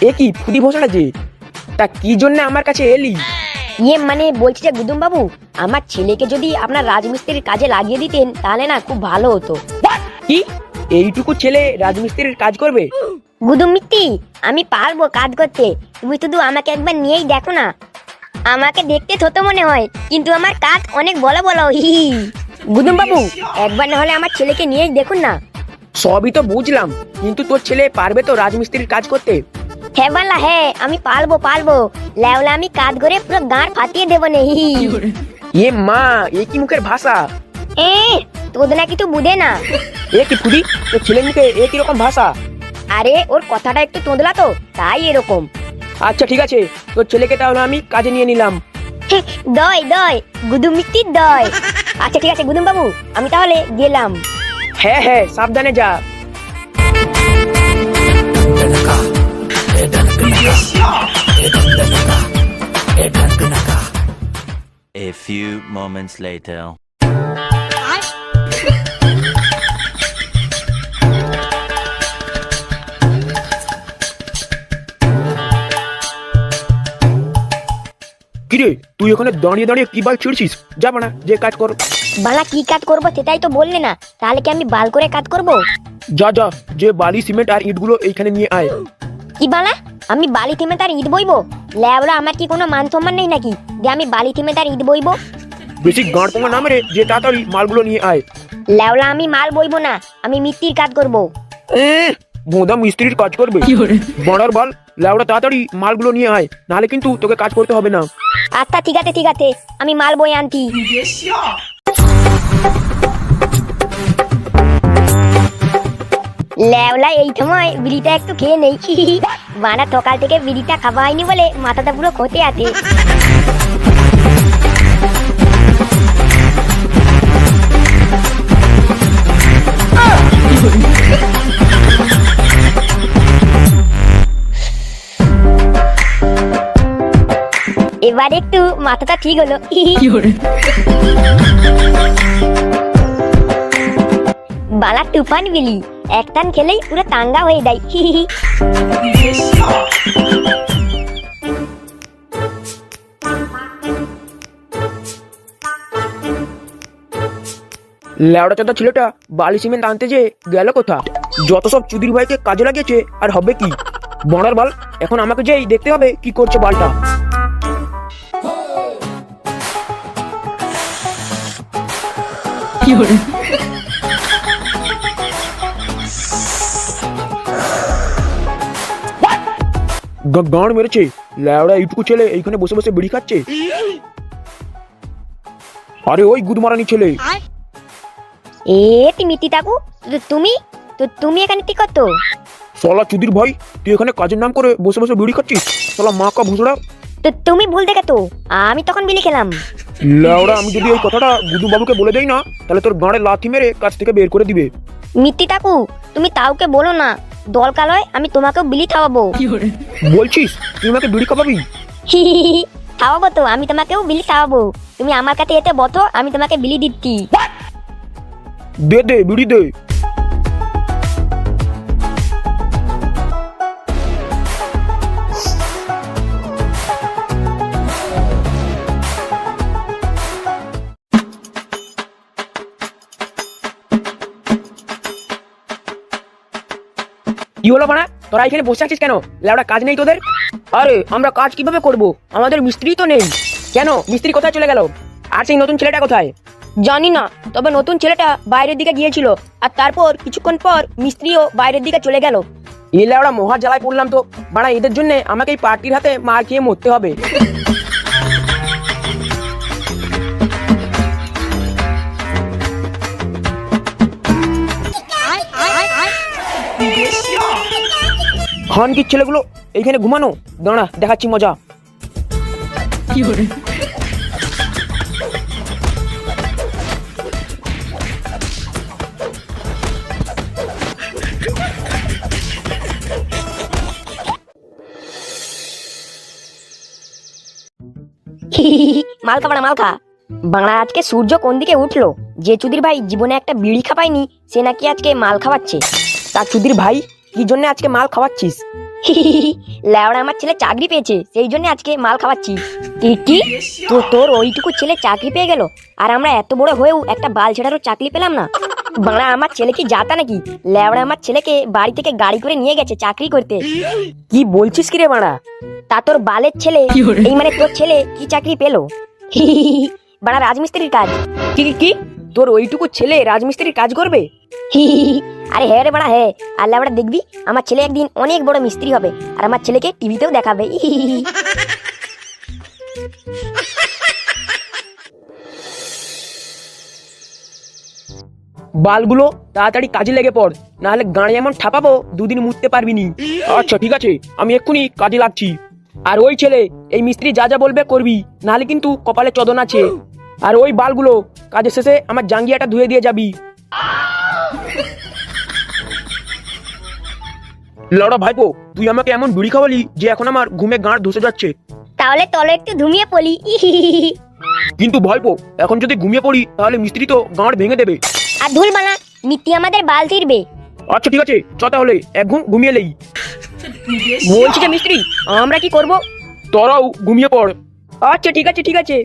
এ কি ফুদি ভোসড়া যে, তা কি জন্য আমার কাছে এলি? মানে বলছি যে গুদুম বাবু, আমার ছেলেকে যদি আপনার রাজমিস্ত্রির কাজে লাগিয়ে দিতেন তাহলে না খুব ভালো হতো। কি এইটুকু ছেলে রাজমিস্ত্রির কাজ করবে? গুদুম মিত্তি, আমি পারবো কাজ করতে, তুমি শুধু আমাকে একবার নিয়েই দেখো না। আমাকে দেখতে ছোট মনে হয়, কিন্তু আমার কাজ অনেক বড় বড়। গুদুম বাবু, একবার না হলে আমার ছেলেকে নিয়েই দেখুন না। সবই তো বুঝলাম, কিন্তু তোর ছেলে পারবে তো রাজমিস্ত্রির কাজ করতে? হ্যাঁ বালা হ্যাঁ, আমি পারবো লেওলা, আমি কাজ করে পুরো গাঁড় ফাটিয়ে দেবো নে। এ মা, এ কি মুখের ভাষা? এ তোদের নাকি তো বুঝে না। এ কি ফুদি, তোর ছেলের মুখে এ কিরকম ভাষা? আরে ওর কথাটা একটু তোঁদলা তো, তাই এরকম। আচ্ছা ঠিক আছে, তোর ছেলেকে তাহলে আমি কাজে নিয়ে নিলাম। দয় গুদুম মিত্তির দয়। আচ্ছা ঠিক আছে গুদুম বাবু, আমি তাহলে গেলাম। হ্যাঁ হ্যাঁ, সাবধানে যা। A few moments later. কিরে, তুই ওখানে দাঁড়িয়ে দাঁড়িয়ে কি বাল ছিড়ছিস? যাবো না, যে কাজ কর। বালা কি কাজ করবো সেটাই তো বললে না, তাহলে কি আমি বাল করে কাজ করব? যা যা, যে বালি সিমেন্ট আর ইটগুলো এইখানে নিয়ে আয়। কি বালা, আমি বালি থিমে তার ইট বইবো? লেবড়া, আমার কি কোনো মান সম্মান নেই নাকি যে আমি বালি থিমে তার ইট বইবো? বেশি গাঁড় পোঙা নামে রে, যে তাড়াতাড়ি মালগুলো নিয়ে আয়। লেওলা, আমি মাল বইবো না, আমি মিত্তির কাজ করব। বোঁদা মিস্ত্রির কাজ করবে? বড়ার বাল, লেওড়া তাড়াতাড়ি মালগুলো নিয়ে আয়, নাহলে কিন্তু তোকে কাজ করতে হবে না। আচ্ছা ঠিক আছে, আমি মাল বই আনছি। লেওলা, এই সময় বিড়িটা একটু খেয়ে নেই। বানা সকাল থেকে বিড়িটা খাওয়া হয়নি বলে মাথাটা পুরো খোঁটে আছে। এবার একটু মাথাটা ঠিক হলো। বালা তুফান বিলি, এক টান খেলেই পুরো তাঙ্গা হয়ে যায়। লেওড়া চাঁদা ছেলেটা বালি সিমেন্ট আনতে যে গেল কোথা? যত সব চুদির ভাইকে কাজে লাগিয়েছে, আর হবে কি? বড়ার বাল, এখন আমাকে যেই দেখতে হবে কি করছে বালটা। গাঁড় মেরেছে, লেওড়া এইটুকু ছেলে এইখানে বসে বসে বিড়ি খাচ্ছে। আরে ওই গুদমারানি ছেলে। মিতি কাকু, তুমি এখানে কি করতো? শালা চুদির ভাই, তুই এখানে কাজের নাম করে বসে বসে বিড়ি খাচ্ছিস? শালা মা কা ভুসড়া। তো তুমি ভুল দেখে তো, আমি তখন বিলি খেলাম। লেওড়া, আমি যদি এই কথাটা গুদু বাবুকে বলে দেই না, তাহলে তোর গাঁড়ে লাথি মেরে কাজ থেকে বের করে দিবে। মিত্তি কাকু, তুমি তাওকে বলো না, দরকার হয় আমি তোমাকেও বিলি খাওয়াবো। বলছিস তুই আমাকে বিড়ি খাওয়াবি? খাওয়াবো তো, আমি তোমাকেও বিলি খাওয়াবো। তুমি আমার কাছে এতে বসো, আমি তোমাকে বিলি দিচ্ছি। দে দে বিড়ি দে। কি হলো বানা, তোরা এখানে বসে আছিস কেন? লেওড়া কাজ নেই তোদের? আরে আমরা কাজ কিভাবে করব, আমাদের মিস্ত্রি তো নেই। কেন, মিস্ত্রি কোথায় চলে গেল? আর সেই নতুন ছেলেটা কোথায়? জানি না, তবে নতুন ছেলেটা বাইরের দিকে গিয়েছিল, আর তারপর কিছুক্ষণ পর মিস্ত্রিও বাইরের দিকে চলে গেল। এই লেওড়া মহা জ্বালায় পড়লাম তো বাড়া, এদের জন্য আমাকে এই পার্টির হাতে মার খেয়ে মরতে হবে। খানকির ছেলেগুলো এইখানে ঘুমানো, দাঁড়া দেখাচ্ছি মজা। মালকা বাড়া মালকা বাংলা, আজকে সূর্য কোন দিকে উঠলো? যে চুদির ভাই জীবনে একটা বিড়ি খাওয়ায়নি, সে নাকি আজকে মাল খাওয়াচ্ছে। তা চুদির ভাই, কি জন্য আজকে মাল খাওয়াচ্ছিস? লেওড়া আমার ছেলে চাকরি পেয়েছে, সেই জন্য আজকে মাল খাওয়াচ্ছি। কি তো তোর ওইটুকু ছেলে চাকরি পেয়ে গেল, আর আমরা এত বড় হয়েও একটা বাল ছেড়ারও চাকরি পেলাম না? বাড়া আমার ছেলে কি জাতা নাকি? লেওড়া আমার ছেলেকে বাড়ি থেকে গাড়ি করে নিয়ে গেছে চাকরি করতে। কি বলছিস কি রে বাড়া? তা তোর বালের ছেলে, এই মানে তোর ছেলে কি চাকরি পেলো? বাড়া রাজমিস্ত্রির কাজ। কি তোর ওইটুকু ছেলে রাজমিস্ত্রির কাজ করবে? আরে হ্যাঁ রে বাড়া হ্যাঁ, আর লেওড়া দেখবি আমার ছেলে একদিন অনেক বড় মিস্ত্রি হবে, আর আমার ছেলেকে টিভিতেও দেখাবে। বালগুলো তাড়াতাড়ি কাজে লেগে পড়, নাহলে গাড়ি এমন ঠাপাবো দুদিন মুততে পারবি নি। আচ্ছা ঠিক আছে, আমি এক্ষুনি কাজে লাগছি। আর ওই ছেলে, এই মিস্ত্রি যা যা বলবে করবি, নাহলে কিন্তু কপালে চোদন আছে। আর ওই বালগুলো কাজের শেষে আমার জাঙ্গিয়াটা ধুয়ে দিয়ে যাবি। লড়া ভাইপো, তুই আমাকে এমন বিড়ি খাওয়ালি যে এখন আমার ঘুমে গাঁড় ধসে যাচ্ছে। তাহলে তলে একটু ঘুমিয়ে পড়ি। কিন্তু ভাইপো, এখন যদি ঘুমিয়ে পড়ি তাহলে মিস্ত্রি তো গাঁড় ভেঙে দেবে। আর ধুল বানা, মিত্তি আমাদের বাল ছিড়বে। আচ্ছা ঠিক আছে, চ তাহলে এক ঘুম ঘুমিয়ে লেই। বলছি যে মিস্ত্রি, আমরা কি করব? তোরাও ঘুমিয়ে পড়। আচ্ছা ঠিক আছে।